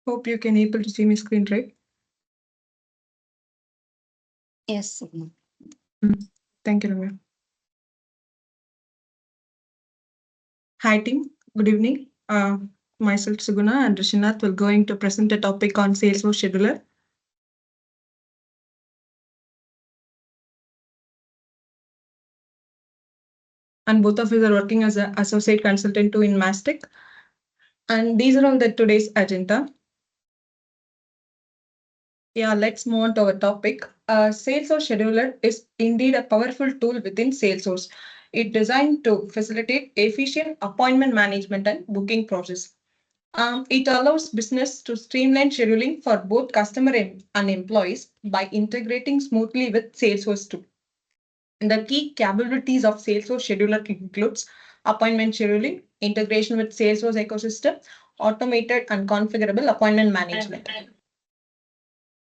Hope you can able to see my screen, right? Yes, Sugna. Thank you, Ramya. Hi, team. Good evening. Myself, Suguna, and Rishinath will going to present a topic on Salesforce Scheduler. And both of us are working as an associate consultant too in Mastic. And these are all the today's agenda. Yeah, let's move on to our topic. Salesforce Scheduler is indeed a powerful tool within Salesforce. It's designed to facilitate efficient appointment management and booking process. It allows business to streamline scheduling for both customer and employees by integrating smoothly with Salesforce too. And the key capabilities of Salesforce Scheduler includes appointment scheduling, integration with Salesforce ecosystem, automated and configurable appointment management.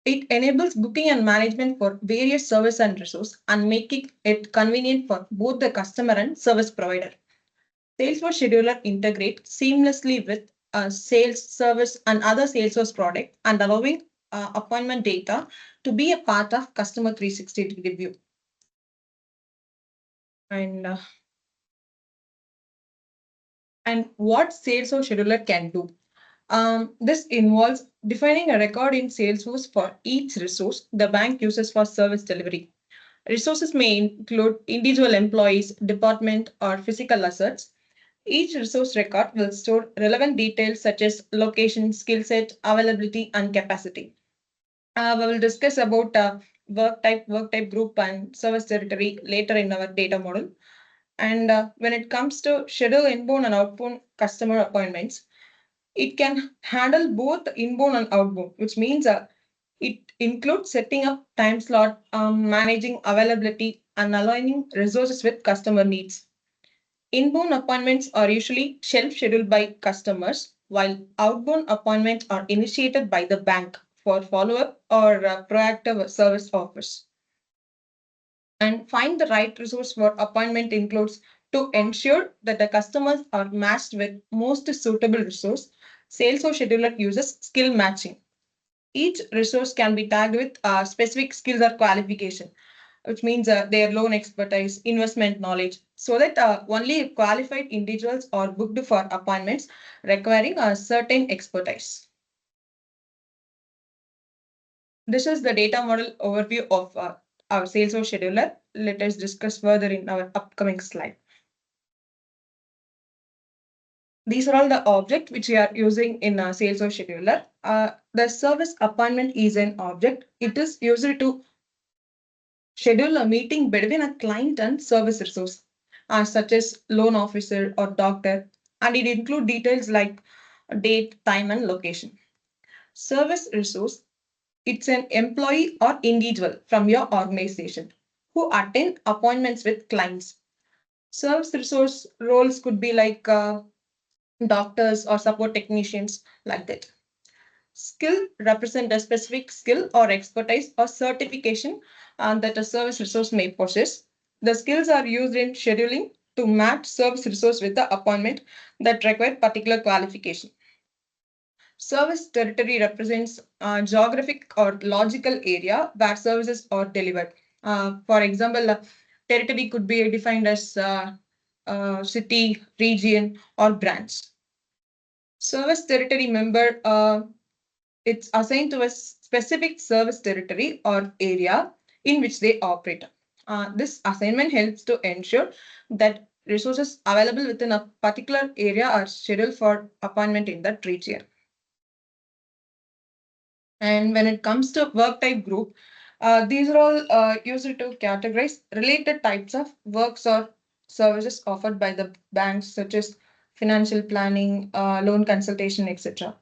It enables booking and management for various service and resource and making it convenient for both the customer and service provider. Salesforce Scheduler integrates seamlessly with sales, service, and other Salesforce products and allowing appointment data to be a part of customer 360-degree view. And what Salesforce Scheduler can do. This involves defining a record in Salesforce for each resource the bank uses for service delivery. Resources may include individual employees, department, or physical assets. Each resource record will store relevant details such as location, skill set, availability, and capacity. We will discuss about work type group, and service territory later in our data model. And when it comes to schedule inbound and outbound customer appointments, it can handle both inbound and outbound, which means it includes setting up time slot, managing availability, and aligning resources with customer needs. Inbound appointments are usually self-scheduled by customers, while outbound appointments are initiated by the bank for follow-up or proactive service offers. And find the right resource for appointment includes to ensure that the customers are matched with most suitable resource. Salesforce Scheduler uses skill matching. Each resource can be tagged with specific skills or qualification, which means their loan expertise, investment knowledge, so that only qualified individuals are booked for appointments requiring a certain expertise. This is the data model overview of our Salesforce scheduler. Let us discuss further in our upcoming slide. These are all the objects which we are using in a Salesforce scheduler. The service appointment is an object. It is used to schedule a meeting between a client and service resource, such as loan officer or doctor, and it includes details like date, time, and location. Service resource, it's an employee or individual from your organization who attend appointments with clients. Service resource roles could be like doctors or support technicians, like that. Skill represent a specific skill or expertise or certification that a service resource may possess. The skills are used in scheduling to match service resource with the appointment that require particular qualification. Service territory represents a geographic or logical area where services are delivered. For example, territory could be defined as city, region, or branch. Service territory member, it's assigned to a specific service territory or area in which they operate. This assignment helps to ensure that resources available within a particular area are scheduled for appointment in that region. And when it comes to work type group, these are all used to categorize related types of works or services offered by the banks, such as financial planning, loan consultation, etc.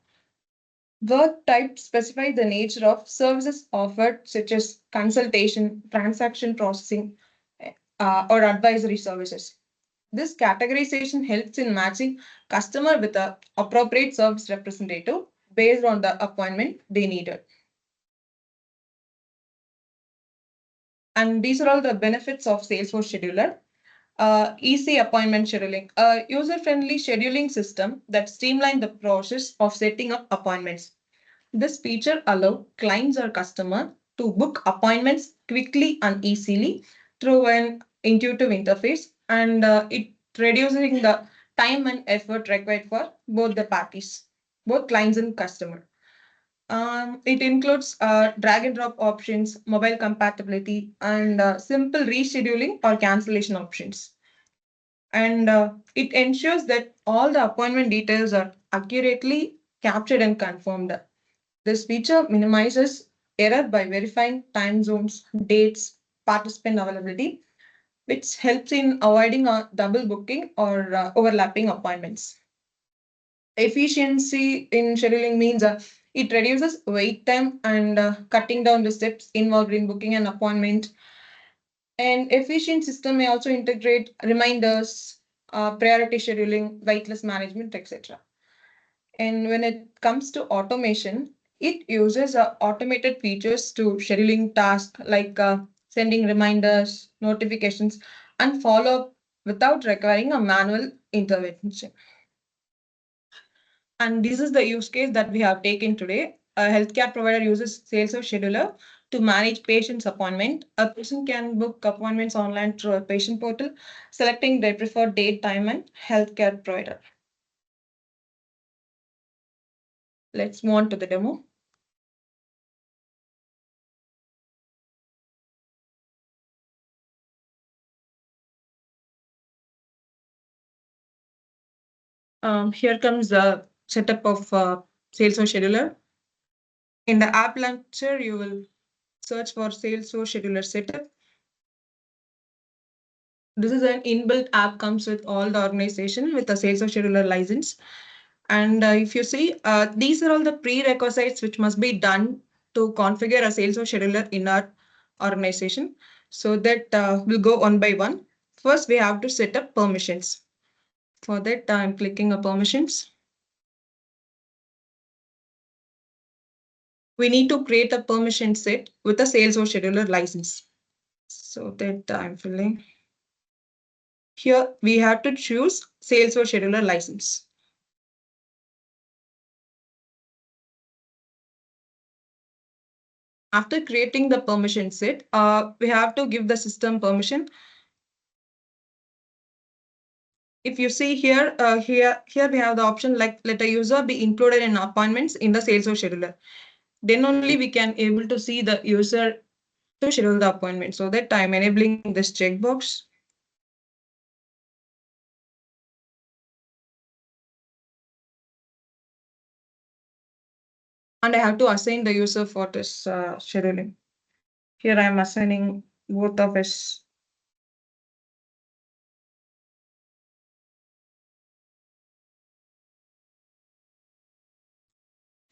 Work type specify the nature of services offered, such as consultation, transaction processing, or advisory services. This categorization helps in matching customer with the appropriate service representative based on the appointment they needed. And these are all the benefits of Salesforce Scheduler. Easy appointment scheduling, a user-friendly scheduling system that streamlines the process of setting up appointments. This feature allows clients or customer to book appointments quickly and easily through an intuitive interface, and it reducing the time and effort required for both the parties, both clients and customer. It includes drag and drop options, mobile compatibility, and simple rescheduling or cancellation options. And it ensures that all the appointment details are accurately captured and confirmed. This feature minimizes error by verifying time zones, dates, participant availability, which helps in avoiding a double booking or overlapping appointments. Efficiency in scheduling means it reduces wait time and cutting down the steps involved in booking an appointment. And efficient system may also integrate reminders, priority scheduling, waitlist management, etc. And when it comes to automation, it uses automated features to scheduling tasks like sending reminders, notifications, and follow up without requiring a manual intervention. And this is the use case that we have taken today. A healthcare provider uses Salesforce Scheduler to manage patients' appointment. A patient can book appointments online through a patient portal, selecting their preferred date, time, and healthcare provider. Let's move on to the demo. Here comes the setup of Salesforce Scheduler. In the app launcher, you will search for Salesforce Scheduler setup. This is an inbuilt app, comes with all the organization with a Salesforce Scheduler license. And if you see, these are all the prerequisites which must be done to configure a Salesforce Scheduler in our organization. So that we'll go one by one. First, we have to set up permissions. For that, I'm clicking on permissions. We need to create a permission set with a Salesforce Scheduler license. So that I'm filling. Here, we have to choose Salesforce Scheduler license. After creating the permission set, we have to give the system permission. If you see here, here we have the option like let a user be included in appointments in the Salesforce scheduler. Then only we can able to see the user to schedule the appointment. So that I'm enabling this checkbox. And I have to assign the user for this scheduling. Here I'm assigning both of us.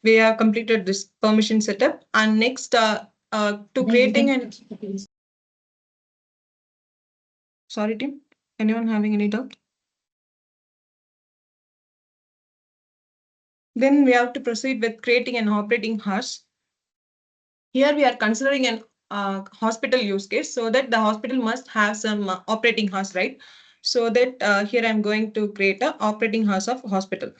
We have completed this permission setup, and next to creating an. Sorry, team. Anyone having any doubt? Then we have to proceed with creating an operating hours. Here we are considering an hospital use case, so that the hospital must have some operating hours, right? So that here I'm going to create a operating hours of hospital.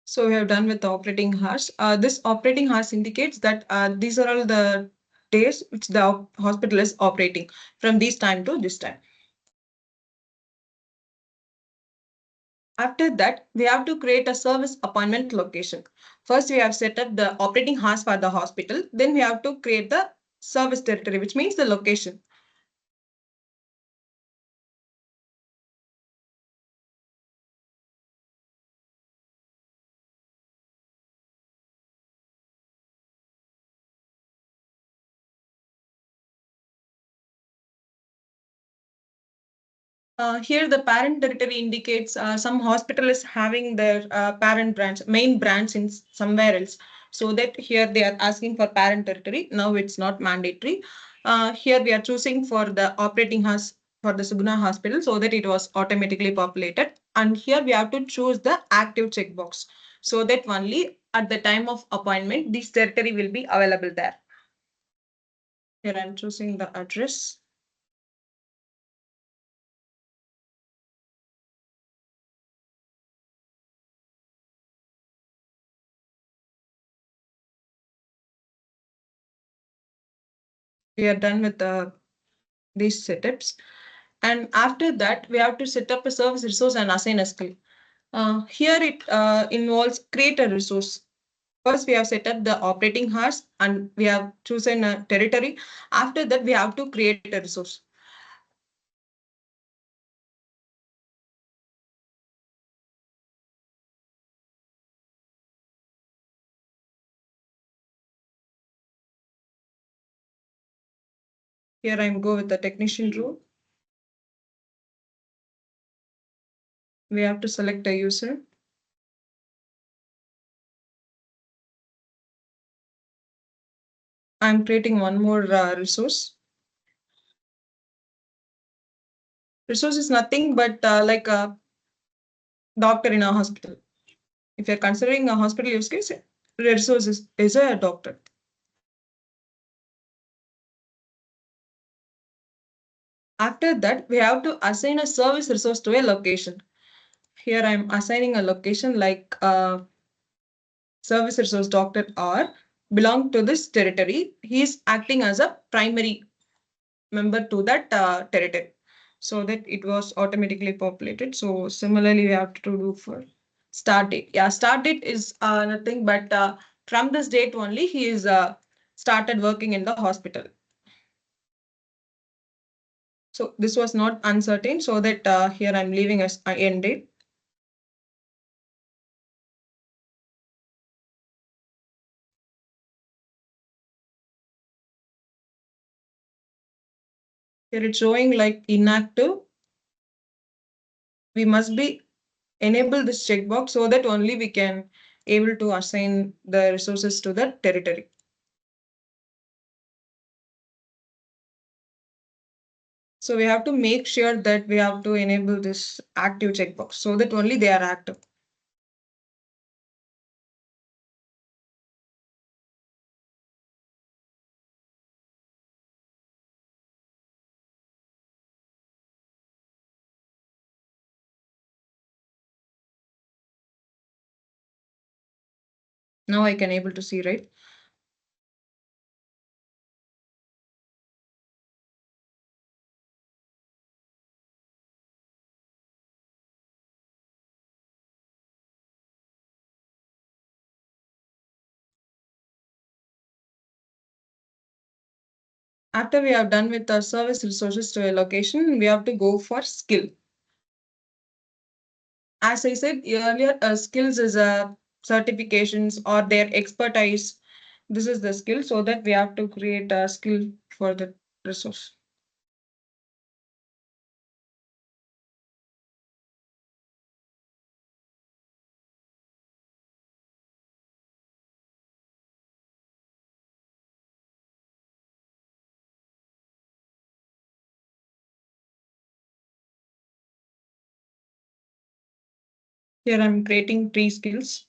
So we have done with the operating hours. This operating hours indicates that these are all the days which the hospital is operating from this time to this time. After that, we have to create a service appointment location. First, we have set up the operating hours for the hospital. Then we have to create the service territory, which means the location. Here, the parent territory indicates some hospital is having their parent branch, main branch in somewhere else. So that here they are asking for parent territory. Now it's not mandatory. Here we are choosing for the operating house for the Sugna hospital so that it was automatically populated. And here we have to choose the active checkbox so that only at the time of appointment, this territory will be available there. Here I'm choosing the address. We are done with these setups. And after that, we have to set up a service resource and assign a skill. Here it involves create a resource. First, we have set up the operating hours and we have chosen a territory. After that, we have to create a resource. Here I'm go with the technician rule. We have to select a user. I'm creating one more resource. Resource is nothing but like a doctor in a hospital. If you're considering a hospital use case, resource is a doctor. After that, we have to assign a service resource to a location. Here I'm assigning a location like service resource doctor R belong to this territory. He is acting as a primary member to that territory so that it was automatically populated. So similarly, we have to do for start date. Yeah, start date is nothing but from this date only he is started working in the hospital. So this was not uncertain so that here I'm leaving as end date. Here it's showing like inactive. We must be enable this checkbox so that only we can able to assign the resources to the territory. So we have to make sure that we have to enable this active checkbox so that only they are active. Now I can able to see, right? After we have done with the service resources to a location, we have to go for skill. As I said earlier, skills is certifications or their expertise. This is the skill so that we have to create a skill for the resource. Here I'm creating three skills.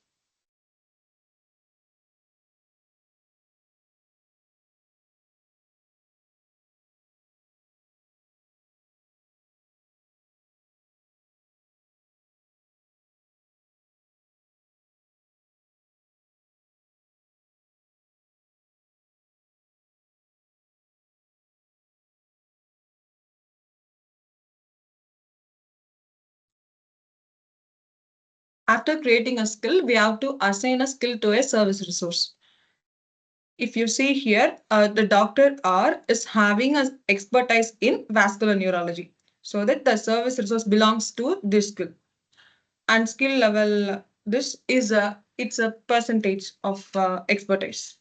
After creating a skill, we have to assign a skill to a service resource. If you see here, the doctor R is having a expertise in vascular neurology. So that the service resource belongs to this skill. And skill level, this is it's a percentage of expertise.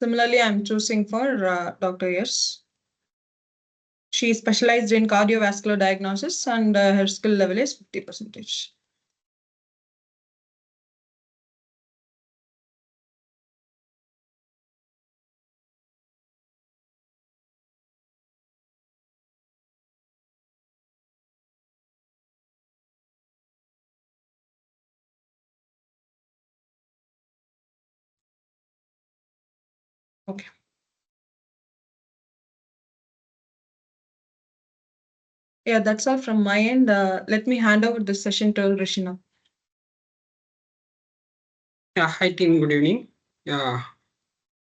Similarly, I'm choosing for Dr. Yes. She is specialized in cardiovascular diagnosis and her skill level is 50%. Okay. Yeah, that's all from my end. Let me hand over this session to Rishina. Yeah, hi team, good evening.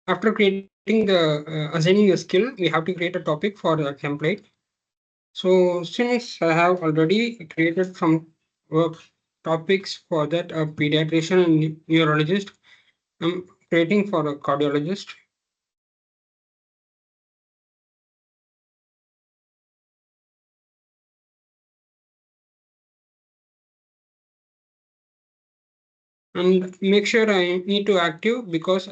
After creating assigning a skill, we have to create a topic for the template. So since I have already created some work topics for that, a pediatrician and neurologist, I'm creating for a cardiologist. And make sure I need to active because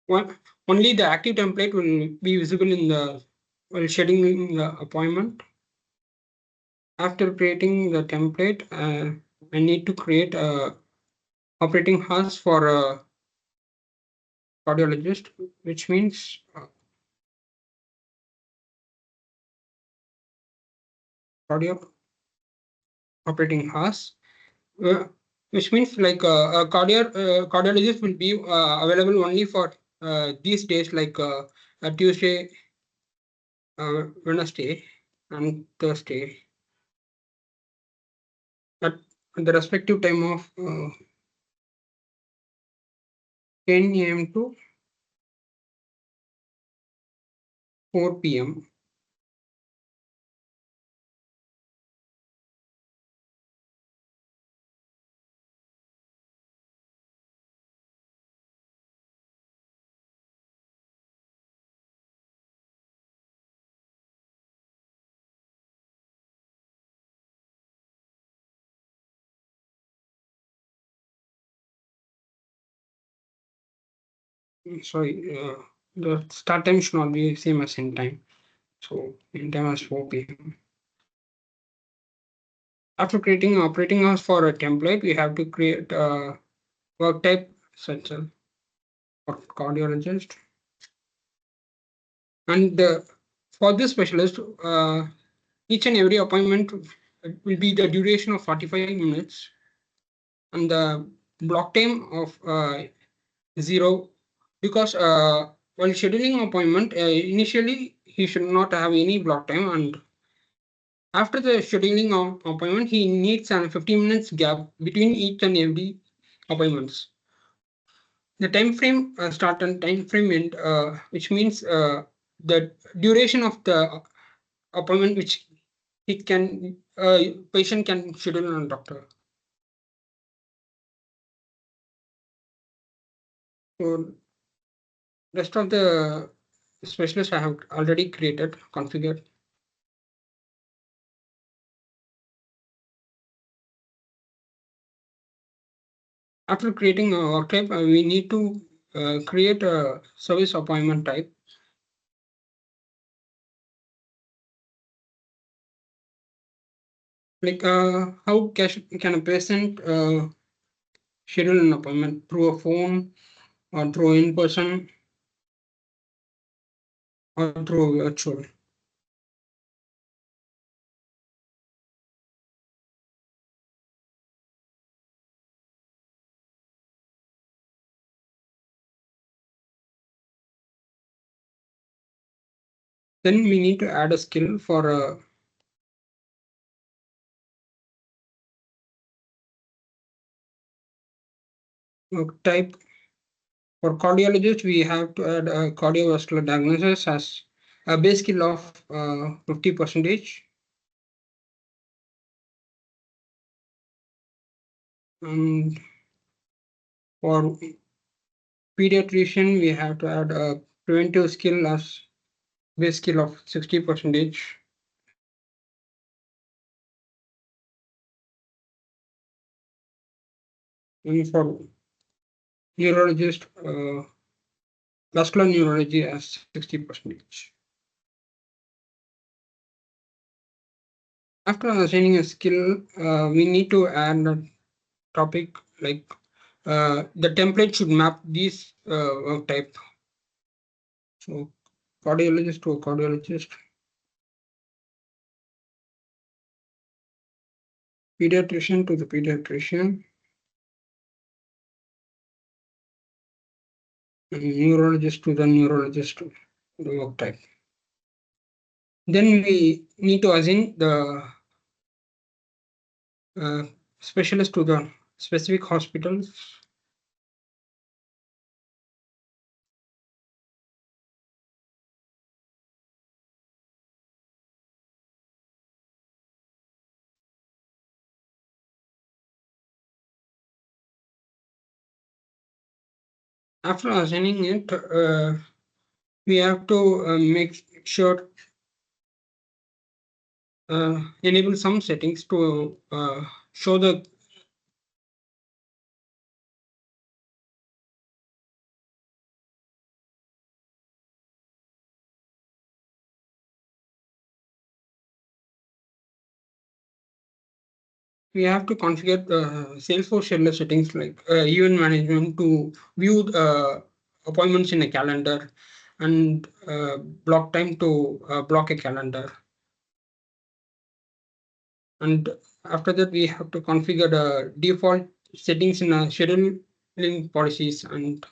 one, only the active template will be visible in the while scheduling the appointment. After creating the template, I need to create a operating hours for a cardiologist, which means cardio operating hours, uh, which means like cardiologist will be available only for these days, like Tuesday, Wednesday, and Thursday at the respective time of 10 a.m. to 4 p.m. Sorry, the start time should not be same as in time. So in time as 4 p.m. After creating operating hours for a template, we have to create a work type such as cardiologist. And for this specialist, each and every appointment will be the duration of 45 minutes and the block time of 0 because while scheduling appointment, initially he should not have any block time, and after the scheduling of appointment, he needs a 15 minutes gap between each and every appointments. The time frame start and time frame end, which means the duration of the appointment which he can patient can schedule on doctor. So rest of the specialists I have already created, configured. After creating a work type, we need to create a service appointment type. Like how can a patient schedule an appointment through a phone or through in person or through virtual. Then we need to add a skill for type. For cardiologist, we have to add a cardiovascular diagnosis as a base skill of 50 percentage. And for pediatrician, we have to add a preventive skill as base skill of 60 percentage. And for neurologist, vascular neurology as 60 percentage. After assigning a skill, we need to add a topic like the template should map these work type. So cardiologist to a cardiologist, pediatrician to the pediatrician, and neurologist to the neurologist, the work type. Then we need to assign the specialist to the specific hospitals. After assigning it, we have to make sure enable some settings to show the we have to configure the Salesforce scheduler settings like event management to view appointments in a calendar and block time to block a calendar. And after that, we have to configure the default settings in scheduling policies and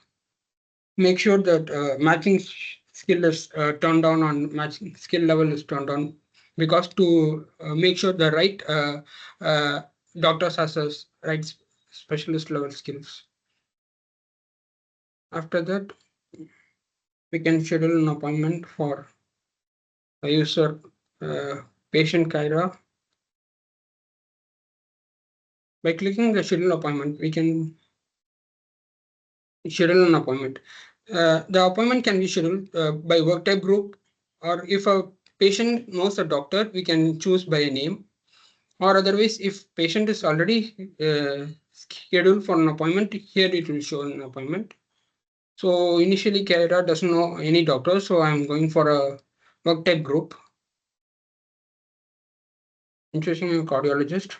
make sure that matching skill is turned on and matching skill level is turned on because to make sure the right uh, doctors has a right specialist level skills. After that, we can schedule an appointment for a user patient Kyra. By clicking the schedule appointment, we can schedule an appointment. The appointment can be scheduled by work type group, or if a patient knows a doctor, we can choose by a name. Or otherwise, if patient is already scheduled for an appointment, here it will show an appointment. So initially, Kyra doesn't know any doctor, so I'm going for a work type group. I'm choosing a cardiologist.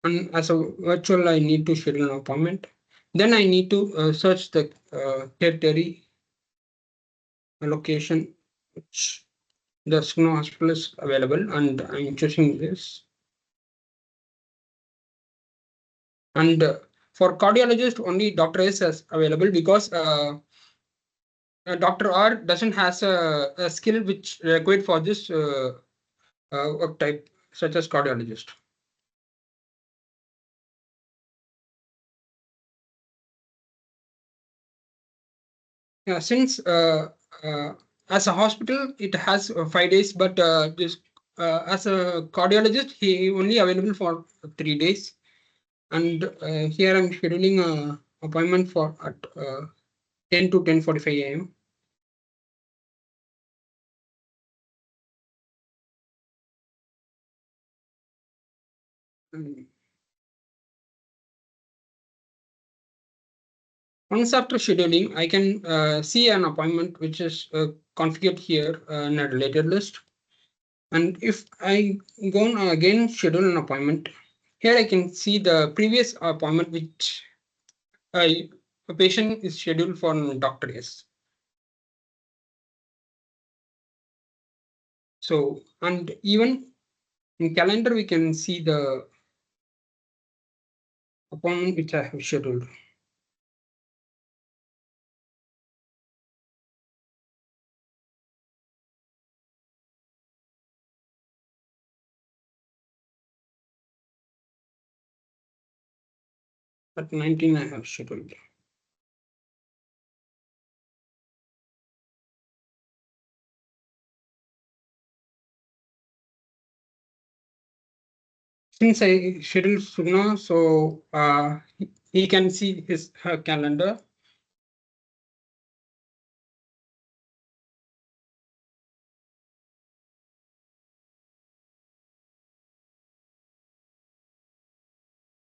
And as a virtual, I need to schedule an appointment. Then I need to search the territory location, which there's no hospital is available, and I'm choosing this. And for cardiologist, only Dr. S is available because Dr. R doesn't has a skill which required for this work type, such as cardiologist. Yeah, since as a hospital, it has 5 days, but this as a cardiologist, he only available for 3 days. And here I'm scheduling a appointment for at 10 to 10:45 a.m. Once after scheduling, I can see an appointment which is configured here in a related list. And if I go on again schedule an appointment, here I can see the previous appointment which a patient is scheduled for Dr. S. So, and even in calendar, we can see the appointment which I have scheduled. At 19, I have scheduled. Since I scheduled Sugna, so he can see his her calendar.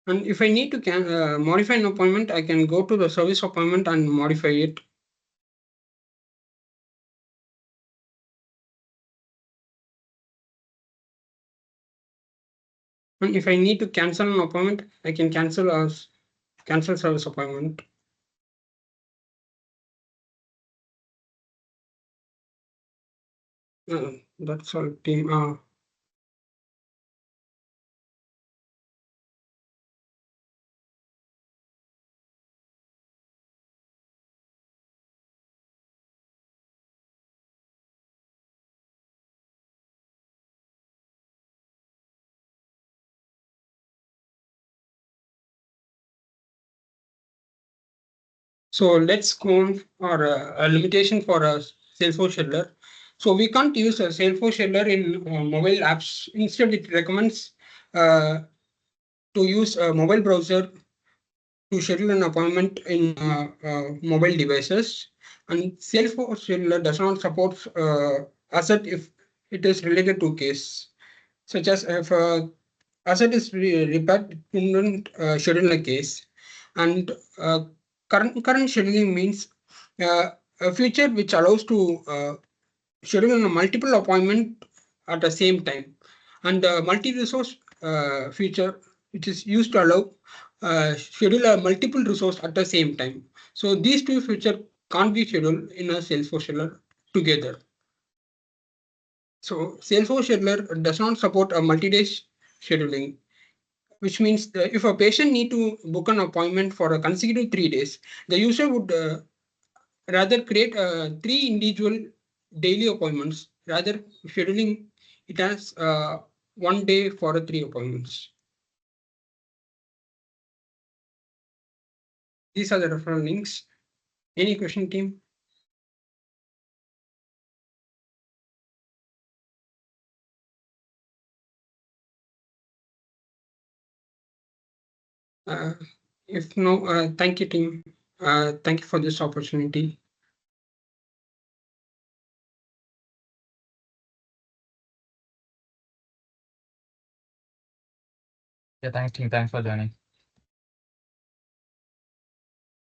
And if I need to modify an appointment, I can go to the service appointment and modify it. And if I need to cancel an appointment, I can cancel service appointment. That's all, team. So let's go on for a limitation for a Salesforce scheduler. So we can't use a Salesforce scheduler in mobile apps. Instead, it recommends uh, to use a mobile browser to schedule an appointment in mobile devices. And Salesforce scheduler does not support asset if it is related to case, such as if asset is repair schedule a case, and current scheduling means a feature which allows to schedule a multiple appointment at the same time, and the multi-resource feature which is used to allow schedule a multiple resource at the same time. So these two features can't be scheduled in a Salesforce scheduler together. So Salesforce scheduler does not support a multi-day scheduling, which means that if a patient need to book an appointment for a consecutive 3 days, the user would rather create three individual daily appointments rather scheduling it as 1 day for a 3 appointments. These are the referral links. Any question, team? Uh, if no, thank you, team. Thank you for this opportunity. Yeah, thanks, team. Thanks for joining.